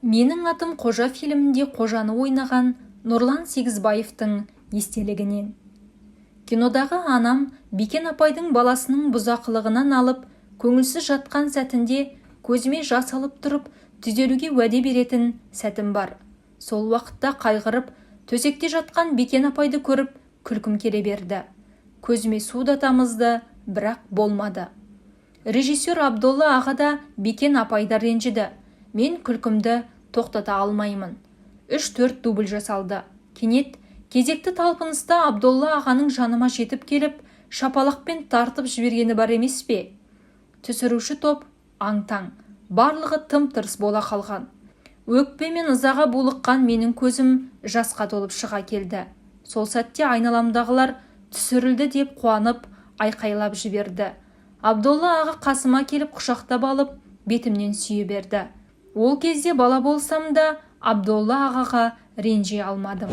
Менің атым Қожа фильмінде қожаны ойнаған Нұрлан Сегізбаевтың естелігінен. Кинодағы анам Бикен апайдың баласының бұзақылығынан алып, көңілсіз жатқан сәтінде көзіме жас алып тұрып, түзелуге уәде беретін сәтім бар. Сол уақытта қайғырып, төсекте жатқан Бикен апайды көріп, күлкім келе берді. Көзіме су да тамызды, бірақ болмады. Режиссер Абдолла аға да Бикен апайда ренжіді. Мен күлкімді тоқтата алмаймын. 3-4 дубль жасалды. Кенет кезекті талпыныста Абдолла ағаның жаныма жетіп келіп, шапалақпен тартып жібергені бар емес пе? Түсіруші топ аң-таң, барлығы тым-тырыс бола қалған. Өкпе мен ызаға булыққан менің көзім жасқа толып шыға келді. Сол сәтте айналамдағылар түсірілді деп қуанып, айқайлап жіберді. Абдолла аға қасыма келіп құшақтап алып, бетімнен сүйе берді. Ол кезде бала болсам да Абдолла ағаға ренжи алмадым.